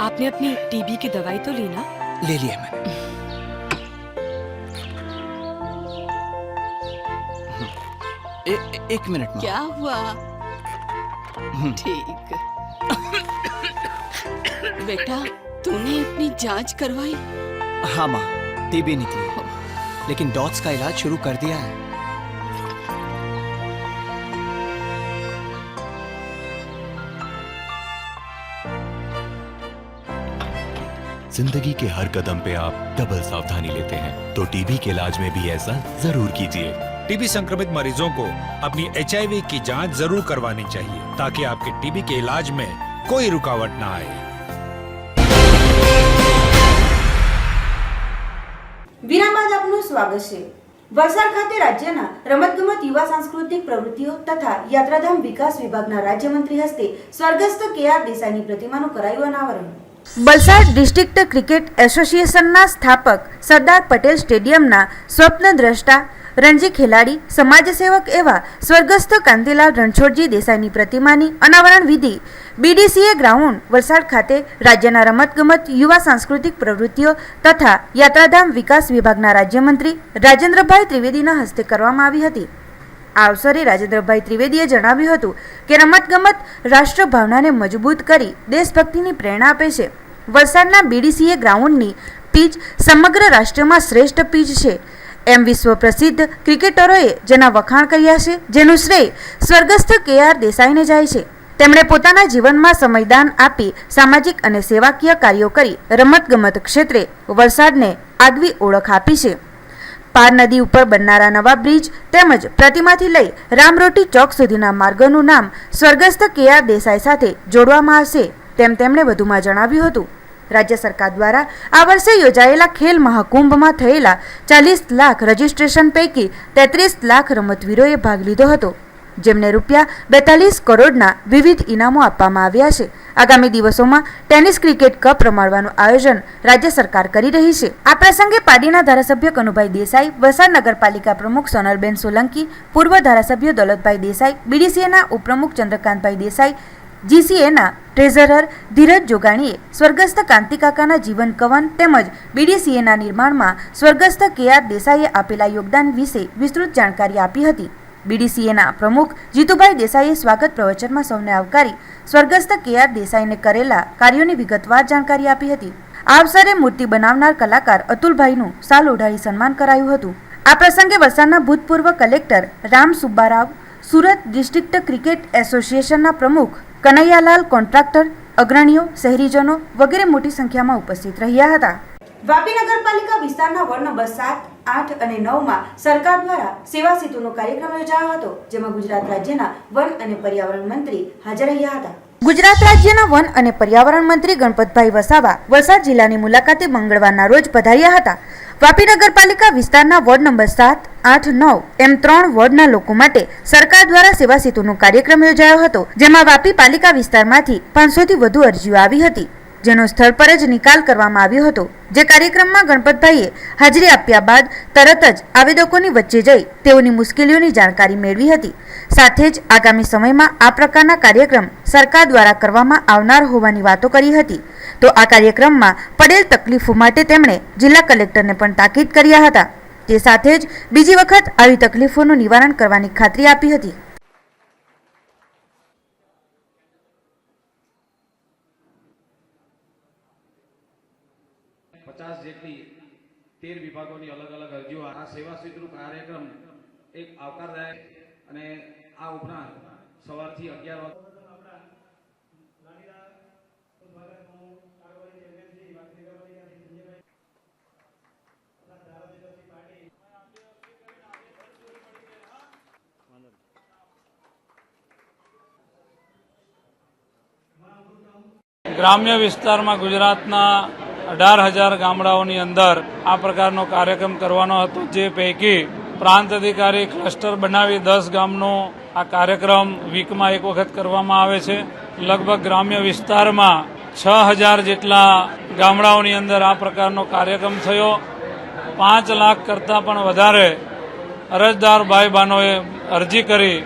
आपने अपनी टीबी की दवाई तो ली ना? ले लिया मैंने. एक मिनट में. क्या हुआ? ठीक. बेटा तूने अपनी जांच करवाई? हाँ माँ, टीबी निकली, लेकिन डॉट्स का इलाज शुरू कर दिया है. जिंदगी के हर कदम पे आप डबल सावधानी लेते हैं, तो टीबी के इलाज में भी ऐसा जरूर कीजिए. टीबी संक्रमित मरीजों को अपनी HIV की जांच जरूर करवानी चाहिए ताकि आपके टीबी के इलाज में कोई रुकावट ना आए. વિરામ બાદ આપનું સ્વાગત છે. વલસાડ ખાતે રાજ્યના રમતગમત યુવા સાંસ્કૃતિક પ્રવૃત્તિઓ તથા યાત્રાધામ વિકાસ વિભાગના રાજ્યમંત્રી હસ્તે સ્વર્ગસ્થ KR દેસાઈની પ્રતિમાનું કરાયું અનાવરણ. વલસાડ ડિસ્ટ્રિક્ટ ક્રિકેટ એસોસિએશનના સ્થાપક સરદાર પટેલ સ્ટેડિયમના સ્વપ્નદ્રષ્ટા, રણજી ખેલાડી, સમાજસેવક એવા સ્વર્ગસ્થ કાંતિલાલ રણછોડજી દેસાઈની પ્રતિમાની અનાવરણ વિધિ BDCA ગ્રાઉન્ડ વલસાડ ખાતે રાજ્યના રમતગમત યુવા સાંસ્કૃતિક પ્રવૃત્તિઓ તથા યાત્રાધામ વિકાસ વિભાગના રાજ્યમંત્રી રાજેન્દ્રભાઈ ત્રિવેદીના હસ્તે કરવામાં આવી હતી. આ અવસરે રાજેન્દ્રભાઈ ત્રિવેદીએ જણાવ્યું હતું કે રમતગમત રાષ્ટ્રભાવનાને મજબૂત કરી દેશભક્તિની પ્રેરણા આપે છે. વલસાડના BDCA ગ્રાઉન્ડની પીચ સમગ્ર રાષ્ટ્રમાં શ્રેષ્ઠ પીચ છે એમ વિશ્વ પ્રસિદ્ધ ક્રિકેટરોએ જેના વખાણ કર્યા છે, જેનું શ્રેય સ્વર્ગસ્થ KR દેસાઈને જાય છે. તેમણે પોતાના જીવનમાં સમયદાન આપી સામાજિક અને સેવાકીય કાર્યો કરી રમતગમત ક્ષેત્રે વલસાડને આગવી ઓળખ આપી છે. પાર નદી ઉપર બનનારા નવા બ્રિજ તેમજ પ્રતિમાથી લઈ રામરોટી ચોક સુધીના માર્ગોનું નામ સ્વર્ગસ્થ KR દેસાઈ સાથે જોડવામાં આવશે તેમ તેમણે વધુમાં જણાવ્યું હતું. રાજ્ય સરકાર દ્વારા આ વર્ષે યોજાયેલા ખેલ મહાકુંભમાં થયેલા 40 લાખ રજીસ્ટ્રેશન પૈકી 33 લાખ રમતવીરોએ ભાગ લીધો હતો, જેમને રૂપિયા 42 કરોડના વિવિધ ઇનામો આપવામાં આવ્યા છે. આગામી દિવસોમાં ટેનિસ ક્રિકેટ કપ રમાડવાનું આયોજન રાજ્ય સરકાર કરી રહી છે. આ પ્રસંગે પાડીના ધારાસભ્ય કનુભાઈ દેસાઈ, વલસાડ નગરપાલિકા પ્રમુખ સોનલબેન સોલંકી, પૂર્વ ધારાસભ્ય દોલતભાઈ દેસાઈ, BDCAના ઉપપ્રમુખ ચંદ્રકાંતભાઈ દેસાઈ, GCAના ટ્રેઝરર ધીરજ જોગાણીએ સ્વર્ગસ્થ કાંતિકાકાના જીવન કવન તેમજ BDCAના નિર્માણમાં સ્વર્ગસ્થ KR દેસાઈએ આપેલા યોગદાન વિશે વિસ્તૃત જાણકારી આપી હતી. બીડીસીએના પ્રમુખ જીતુભાઈ દેસાઈએ સ્વાગત પ્રવચનમાં સૌને આવકારી સ્વર્ગસ્થ KR દેસાઈને કરેલા કાર્યોની વિગતવાર જાણકારી આપી હતી. આ અવસરે મૂર્તિ બનાવનાર કલાકાર અતુલભાઈનું શાલ ઓઢાડી સન્માન કરાયું હતું. આ પ્રસંગે વલસાડના ભૂતપૂર્વ collector Ram Subbarao, Surat district cricket એસોસિએશનના પ્રમુખ કનૈયાલાલ, કોન્ટ્રાક્ટર, અગ્રણીઓ, શહેરીજનો વગેરે મોટી સંખ્યામાં ઉપસ્થિત રહ્યા હતા. વાપી નગરપાલિકા વિસ્તારના વોર્ડ નંબર 7, 8 અને 9માં સરકાર દ્વારા સેવા સેતુનો કાર્યક્રમ યોજાયો હતો, જેમાં ગુજરાત રાજ્યના વન અને પર્યાવરણ મંત્રી હાજર રહ્યા હતા. ગુજરાત રાજ્યના વન અને પર્યાવરણ મંત્રી ગણપતભાઈ વસાવા વલસાડ જિલ્લાની મુલાકાતે મંગળવારના રોજ પધાર્યા હતા. વાપી નગરપાલિકા વિસ્તારના વોર્ડ નંબર 7, 8, 9 એમ 3 વોર્ડના લોકો માટે સરકાર દ્વારા સેવા સેતુનો કાર્યક્રમ યોજાયો હતો, જેમાં વાપી પાલિકા વિસ્તારમાંથી 500થી વધુ અરજીઓ આવી હતી, જેનો સ્થળ પર જ નિકાલ કરવામાં આવ્યો હતો. જે કાર્યક્રમમાં ગણપતભાઈએ હાજરી આપ્યા બાદ તરત જ આવેદકોની વચ્ચે જઈ તેઓની મુશ્કેલીઓની જાણકારી મેળવી હતી. સાથે જ આગામી સમયમાં આ પ્રકારના કાર્યક્રમ સરકાર દ્વારા કરવામાં આવનાર હોવાની વાતો કરી હતી. તો આ કાર્યક્રમમાં પડેલ તકલીફો માટે તેમણે જિલ્લા કલેક્ટરને પણ તાકીદ કર્યા હતા. તે સાથે જ બીજી વખત આવી તકલીફોનું નિવારણ કરવાની ખાતરી આપી હતી. જેટલી 13 વિભાગોની અલગ અલગ અરજીઓ આ સેવા સેતુ કાર્યક્રમ એક આવકારદાયક અને આ ઉપરાંત સવારથી 11 વાગે ગ્રામ્ય વિસ્તારમાં ગુજરાતના 18,000 ગામડાઓની અંદર આ પ્રકારનો કાર્યક્રમ કરવાનો હતો, જે પૈકી પ્રાંત અધિકારી ક્લસ્ટર બનાવી 10 ગામનો આ કાર્યક્રમ વીકમાં એક વખત કરવામાં આવે છે. લગભગ ગ્રામ્ય વિસ્તારમાં 6,000 જેટલા ગામડાઓની અંદર આ પ્રકારનો કાર્યક્રમ થયો. 5 લાખ કરતાં પણ વધારે અરજદાર ભાઈ બહેનોએ અરજી કરી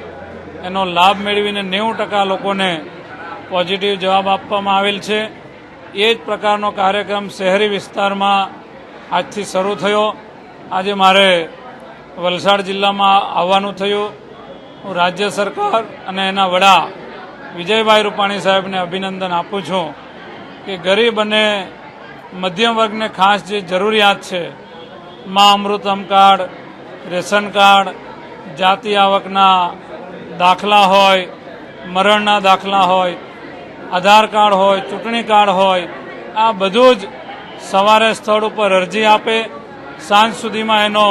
એનો લાભ મેળવીને 90% લોકોને પોઝિટિવ જવાબ આપવામાં આવેલ છે. એ જ પ્રકારનો કાર્યક્રમ શહેરી વિસ્તારમાં આજથી શરૂ થયો. આજે મારે વલસાડ જિલ્લામાં આવવાનું થયું. હું રાજ્ય સરકાર અને એના વડા વિજયભાઈ રૂપાણી સાહેબને અભિનંદન આપું છું કે ગરીબ અને મધ્યમ વર્ગને ખાસ જે જરૂરિયાત છે, મા અમૃતમ કાર્ડ, રેશન કાર્ડ, જાતિ આવકના દાખલા હોય, મરણના દાખલા હોય, આધાર કાર્ડ હોય, ચૂંટણી કાર્ડ હોય, આ બધું જ સવારે સ્થળ ઉપર અરજી આપે, સાંજ સુધીમાં એનો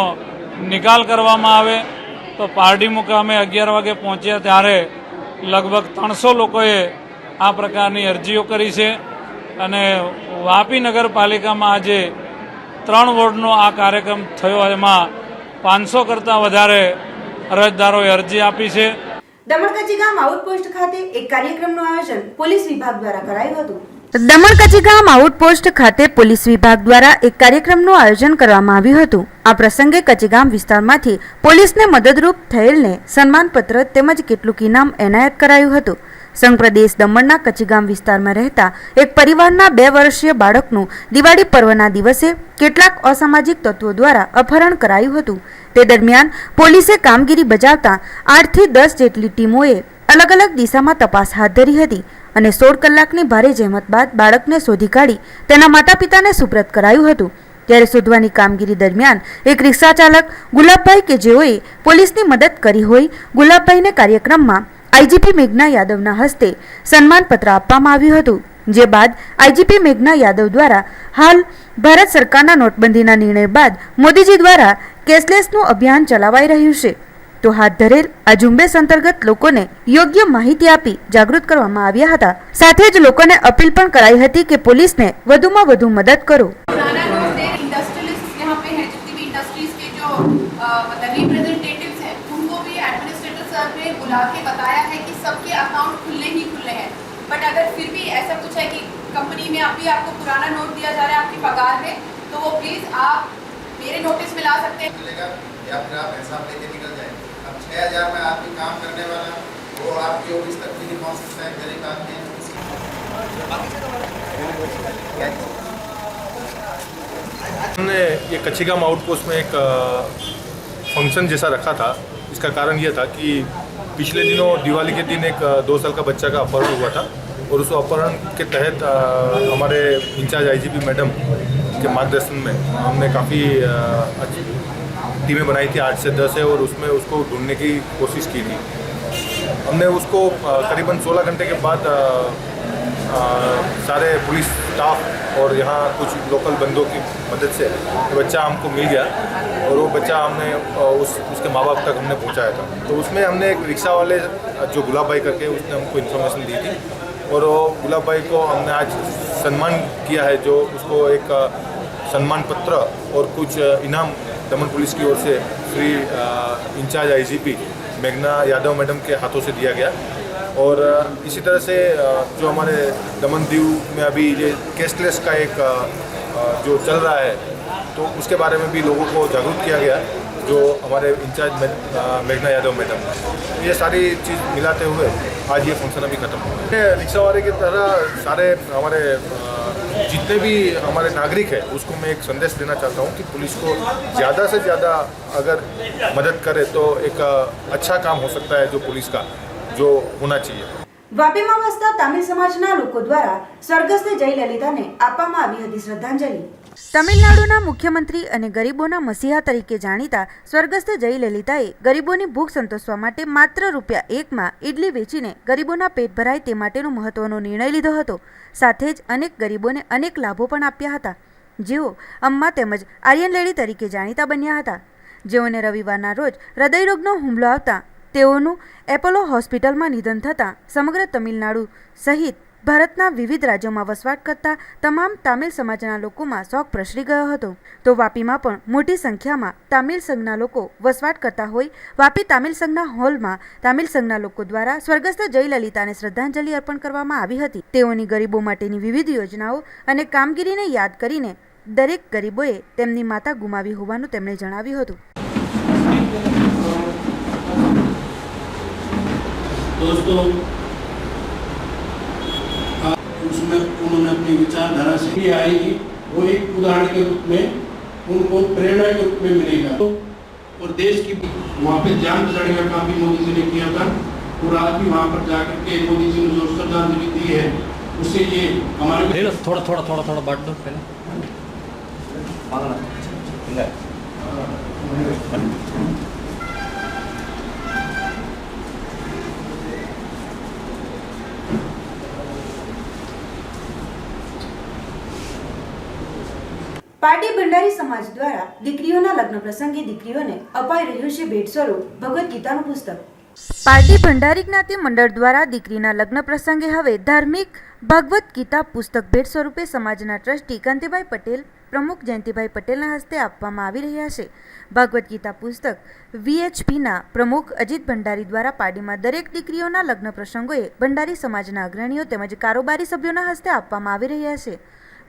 નિકાલ કરવામાં આવે. તો પારડી મુકામે 11 વાગે પહોંચ્યા ત્યારે લગભગ 300 લોકોએ આ પ્રકારની અરજીઓ કરી છે. અને વાપી નગરપાલિકામાં આજે 3 વોર્ડનો આ કાર્યક્રમ થયો, એમાં 500 કરતાં વધારે અરજદારોએ અરજી આપી છે. દમણ કચી ગામ આઉટપોસ્ટ ખાતે એક કાર્યક્રમનું આયોજન પોલીસ વિભાગ દ્વારા કરાયું હતું. દમણ કચી ગામ આઉટપોસ્ટ ખાતે પોલીસ વિભાગ દ્વારા એક કાર્યક્રમનું આયોજન કરવામાં આવ્યું હતું. આ પ્રસંગે કચીગામ વિસ્તારમાંથી પોલીસને મદદરૂપ થયેલને સન્માનપત્ર તેમજ કેટલુંક ઇનામ એનાયત કરાયું હતું. સંઘ પ્રદેશ દમણના કચીગામ વિસ્તારમાં રહેતા એક પરિવારના 2 વર્ષીય બાળકનું દિવાળી પર્વના દિવસે કેટલાક અસામાજિક તત્વો દ્વારા અપહરણ કરાયું હતું. તે દરમિયાન પોલીસે કામગીરી બજાવતા 8 થી 10 જેટલી ટીમોએ અલગ અલગ દિશામાં તપાસ હાથ ધરી હતી અને 16 કલાકની ભારે જહેમત બાદ બાળકને શોધી કાઢી તેના માતા પિતાને સુપ્રત કરાયું હતું. ત્યારે શોધવાની કામગીરી દરમિયાન એક રિક્ષા ચાલક ગુલાબભાઈ કે જેઓએ પોલીસની મદદ કરી હોય, ગુલાબભાઈને કાર્યક્રમમાં આઈજીપી મેઘના યાદવના હસ્તે સન્માનપત્ર આપવામાં આવ્યું હતું. જે બાદ આઈજીપી મેઘના યાદવ દ્વારા હાલ ભારત સરકારના નોટબંધીના નિર્ણય બાદ મોદીજી દ્વારા કેશલેસનું અભિયાન ચલાવાઈ રહ્યું છે. તો હાથ ધરેલ આ ઝુંબેશ અંતર્ગત લોકોને યોગ્ય માહિતી આપી જાગૃત કરવામાં આવ્યા હતા. સાથે જ લોકોને અપીલ પણ કરાઈ હતી કે પોલીસને વધુમાં વધુ મદદ કરો. बट अगर फिर भी ऐसा कुछ है कि कंपनी में अभी आपको पुराना नोट दिया जा रहा है आपकी पगार में, तो वो प्लीज़ आप मेरे नोटिस में ला सकते हैं या फिर आप हिसाब लेके निकल जाए. अब 6,000 में आदमी काम करने वाला वो आपकी ऑफिस तक भी नहीं पहुँच सकता है, गरीब आदमी. हमने ये कच्चीगाम आउटपोस्ट में एक फंक्शन जैसा रखा था, इसका कारण यह था कि पिछले दिनों दिवाली के दिन एक 2 साल का बच्चा का अपहरण हुआ था और उस अपहरण के तहत हमारे इंचार्ज आईजीपी मैडम के मार्गदर्शन में हमने काफ़ी अच्छी टीमें बनाई थी, 8 से 10 है, और उसमें उसको ढूंढने की कोशिश की थी। हमने उसको करीबन 16 घंटे के बाद सारे पुलिस स्टाफ और यहाँ कुछ लोकल बंदों की मदद से बच्चा हमको मिल गया और वो बच्चा हमने उसके माँ बाप तक हमने पहुँचाया था। तो उसमें हमने एक रिक्शा वाले जो गुलाब भाई करके उसने हमको इन्फॉर्मेशन दी थी और वो गुलाब भाई को हमने आज सम्मान किया है, जो उसको एक सम्मान पत्र और कुछ इनाम दमन पुलिस की ओर से श्री इंचार्ज आईजीपी मेघना यादव मैडम के हाथों से दिया गया। और इसी तरह से जो हमारे दमन दीव में अभी ये कैशलेस का एक जो चल रहा है, तो उसके बारे में भी लोगों को जागरूक किया गया, जो हमारे इंचार्ज मेघना यादव मैडम। ये सारी चीज़ मिलाते हुए आज ये फंक्शन अभी खत्म हो गया। रिक्शा वाले की तरह सारे हमारे जितने भी हमारे नागरिक हैं उसको मैं एक संदेश देना चाहता हूँ कि पुलिस को ज़्यादा से ज़्यादा अगर मदद करे तो एक अच्छा काम हो सकता है, जो पुलिस का जो होना चाहिए। વાપીમાં વસતા તમિલ સમાજના લોકો દ્વારા સ્વર્ગસ્થ જયલલિતાને આપવામાં આવી હતી શ્રદ્ધાંજલિ। તમિલનાડુના મુખ્યમંત્રી અને ગરીબોના મસીહા તરીકે જાણીતા સ્વર્ગસ્થ જયલલિતાએ ગરીબોની ભૂખ સંતોષવા માટે માત્ર ₹1 માં ઇડલી વેચીને ગરીબોના પેટ ભરાય તે માટેનો મહત્વનો નિર્ણય લીધો હતો। સાથે જ અનેક ગરીબોને અનેક લાભો પણ આપ્યા હતા, જેઓ અમ્મા તેમજ આર્યન લેડી તરીકે જાણીતા બન્યા હતા, જેઓને રવિવારના રોજ હૃદયરોગનો હુમલો આવતા તેઓનું એપોલો હોસ્પિટલમાં નિધન થતાં સમગ્ર તમિલનાડુ સહિત ભારતના વિવિધ રાજ્યોમાં વસવાટ કરતા તમામ તામિલ સમાજના લોકોમાં શોક પ્રસરી ગયો હતો। તો વાપીમાં પણ મોટી સંખ્યામાં તામિલ સંઘના લોકો વસવાટ કરતા હોઈ વાપી તામિલ સંઘના હોલમાં તામિલ સંઘના લોકો દ્વારા સ્વર્ગસ્થ જયલલિતાને શ્રદ્ધાંજલિ અર્પણ કરવામાં આવી હતી। તેઓની ગરીબો માટેની વિવિધ યોજનાઓ અને કામગીરીને યાદ કરીને દરેક ગરીબોએ તેમની માતા ગુમાવી હોવાનું તેમણે જણાવ્યું હતું। दोस्तों, उसमें उन्होंने अपनी विचारधारा से भी आएगी, वो एक उदाहरण के रूप में उनको प्रेरणा के रूप में मिलेगा। और देश की वहाँ पे जान चढ़ने का काम भी मोदी जी ने किया था और आज भी वहाँ पर जाकर के मोदी जी ने जो श्रद्धांजलि दी है उससे ये हमारे थोड़ा थोड़ा थोड़ा थोड़ा बांट दो पहले। પાટી ભંડારી સમાજ દ્વારા દીકરીઓના લગ્ન પ્રસંગે દીકરીઓને અપાઈ રહ્યું છે ભેટ સ્વરૂપ ભગવદ્ ગીતાનું પુસ્તક। પાટી ભંડારી જ્ઞાતિ મંડળ દ્વારા દીકરીના લગ્ન પ્રસંગે હવે ધાર્મિક ભગવદ્ ગીતા પુસ્તક ભેટ સ્વરૂપે સમાજના ટ્રસ્ટી કાંતિભાઈ પટેલ પ્રમુખ જયંતિભાઈ પટેલના હસ્તે આપવામાં આવી રહ્યા છે। ભગવદ્ ગીતા પુસ્તક VHPના પ્રમુખ અજીત ભંડારી દ્વારા પાડીમાં દરેક દીકરીઓના લગ્ન પ્રસંગોએ ભંડારી સમાજના અગ્રણીઓ તેમજ કારોબારી સભ્યોના હસ્તે આપવામાં આવી રહ્યા છે।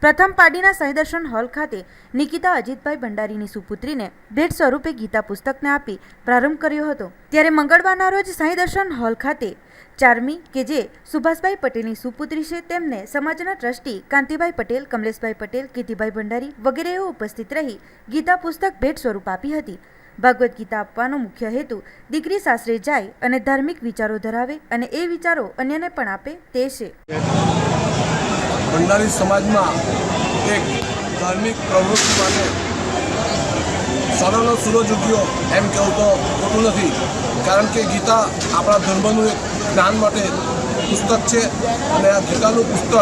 પ્રથમ પાડીના સાંઈ દર્શન હોલ ખાતે નિકિતા અજીતભાઈ ભંડારીની સુપુત્રીને ભેટ સ્વરૂપે ગીતા પુસ્તકને આપી પ્રારંભ કર્યો હતો। ત્યારે મંગળવારના રોજ સાંઈ દર્શન હોલ ખાતે ચારમી કે જે સુભાષભાઈ પટેલની સુપુત્રી છે તેમને સમાજના ટ્રસ્ટી કાંતિભાઈ પટેલ, કમલેશભાઈ પટેલ, કીર્તિભાઈ ભંડારી વગેરેઓ ઉપસ્થિત રહી ગીતા પુસ્તક ભેટ સ્વરૂપ આપી હતી। ભગવદ્ ગીતા આપવાનો મુખ્ય હેતુ દીકરી સાસરે જાય અને ધાર્મિક વિચારો ધરાવે અને એ વિચારો અન્યને પણ આપે તે છે। ભંડારી સમાજમાં એક ધાર્મિક પ્રવૃત્તિ માટે સોનાનો સૂરજ ઉગ્યો એમ કહેવું તો ખોટું નથી, કારણ કે ગીતા આપણા ધર્મનું એક જ્ઞાન માટે પુસ્તક છે અને આ ગીતાનું પુસ્તક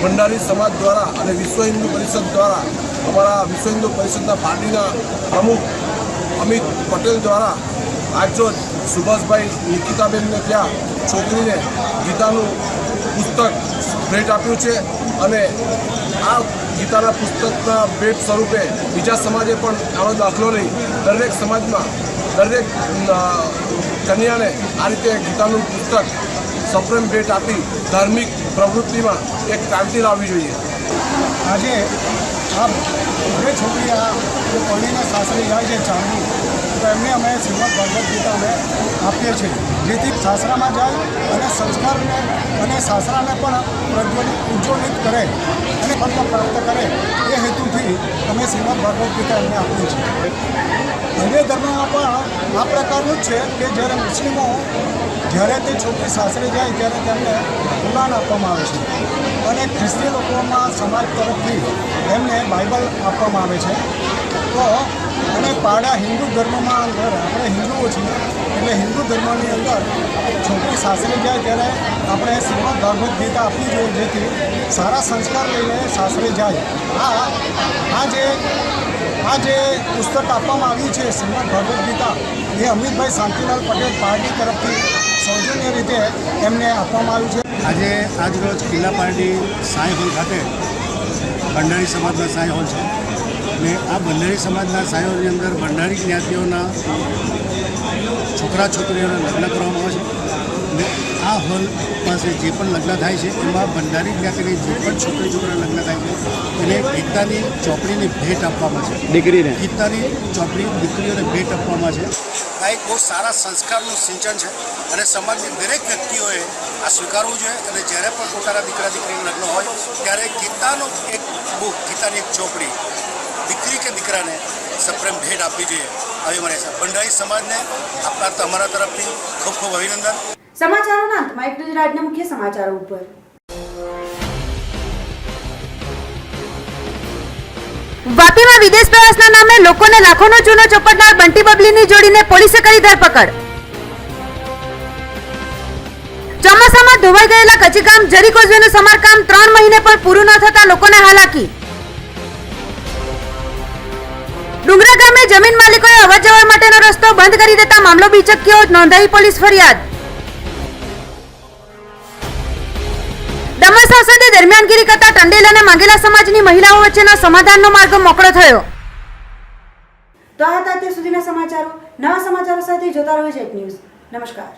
ભંડારી સમાજ દ્વારા અને વિશ્વ હિન્દુ પરિષદ દ્વારા અમારા વિશ્વ હિન્દુ પરિષદના પાર્ટીના પ્રમુખ અમિત પટેલ દ્વારા આજરોજ સુભાષભાઈ નિકિતાબેનને ત્યાં છોકરીને ગીતાનું પુસ્તક ભેટ આપ્યું છે અને આ ગીતાના પુસ્તકના ભેટ સ્વરૂપે બીજા સમાજે પણ આનો દાખલો લઈ દરેક સમાજમાં દરેક કન્યાને આ રીતે ગીતાનું પુસ્તક સપ્રેમ ભેટ આપી ધાર્મિક પ્રવૃત્તિમાં એક ક્રાંતિ લાવવી જોઈએ। આજે આ બે છોકરી આ પરણીને સાસરે જાય છે ચારમી, તો એમને અમે શ્રીમદ ભગવદ્ ગીતા અમે આપીએ છીએ, જેથી સાસરામાં જાય અને સંસ્કારને અને સાસરાને પણ ઉજ્જવલિત કરે અને ફળ પ્રાપ્ત કરે એ હેતુથી અમે શ્રીમદ ભગવદ્ ગીતા એમને આપીએ છીએ. અન્ય ધર્મમાં પણ આ પ્રકારનું જ છે કે જ્યારે મુસ્લિમો જ્યારે તે છોકરી સાસરે જાય ત્યારે તેમને કુરાન આપવામાં આવે છે અને ખ્રિસ્તી લોકોમાં સમાજ તરફથી એમને બાઇબલ આપવામાં આવે છે. તો અને પાડા હિન્દુ ધર્મમાં અંદર આપણે હિન્દુઓ છીએ એટલે હિન્દુ ધર્મની અંદર છોકરી સાસરે જાય ત્યારે આપણે શ્રીમદ ભગવદ્ ગીતા આપવી જોઈએ, જેથી સારા સંસ્કાર લઈને સાસરે જાય. આ જે પુસ્તક આપવામાં આવ્યું છે શ્રીમદ ભગવદ્ ગીતા એ અમિતભાઈ શાંતિલાલ પટેલ પાર્ટી તરફથી સૌજન્ય રીતે એમને આપવામાં આવ્યું છે. આજરોજ કિલ્લા પાર્ટી સાંઈ હોલ ખાતે ભંડારી સમાજના સાંઈ હોલ છે ને આ ભંડારી સમાજના સાંઈ હોલની અંદર ભંડારી જ્ઞાતિઓના છોકરા છોકરીઓના લગ્ન કરવામાં આવે છે ને આ હોલ પાસે જે પણ લગ્ન થાય છે એમાં ભંડારી જ્ઞાતિની જે પણ છોકરી છોકરા લગ્ન થાય છે એને ગીતાની ચોપડીની ભેટ આપવામાં છે. દીકરીને ગીતાની ચોપડી દીકરીઓને ભેટ આપવામાં છે. આ એક બહુ સારા સંસ્કારનું સિંચન છે અને સમાજની દરેક વ્યક્તિઓએ આ સ્વીકારવું જોઈએ અને જ્યારે પણ પોતાના દીકરા દીકરીનું લગ્ન હોય ત્યારે ગીતાનો એક બુક, ગીતાની એક ચોપડી દીકરી કે દીકરાને સપ્રેમ ભેટ આપવી જોઈએ આવી મને છે. ભંડારી સમાજને આપણા તમારા તરફથી ખૂબ ખૂબ અભિનંદન. સમાચારોના અંતમાં એક ગુજરાતના મુખ્ય સમાચારો ઉપર. વાપીમાં વિદેશ પ્રવાસના નામે લોકોને લાખોનો ચૂનો ચોપડનાર બંટી બબલીની જોડીને પોલીસે કરી ધરપકડ. ચોમાસામાં ધોવાઈ ગયેલા કચીગામ જરી કોઝવેનું સમારકામ 3 મહિને પણ પૂરું ન થતા લોકોને હાલાકી. ડુંગરા ગામે જમીન માલિકોએ અવરજવર માટેનો રસ્તો બંધ કરી દેતા મામલો બીચક્યો, નોંધાઈ પોલીસ ફરિયાદ. દમણ સંસદે દરમિયાનગીરી કરતા ટંડેલ અને માંગેલા સમાજની મહિલાઓ વચ્ચેનો સમાધાનનો માર્ગ મોકળો થયો. તો આ હતા અત્યાર સુધીના સમાચારો. નવા સમાચારો સાથે જોતા રહો જેટ ન્યૂઝ. નમસ્કાર.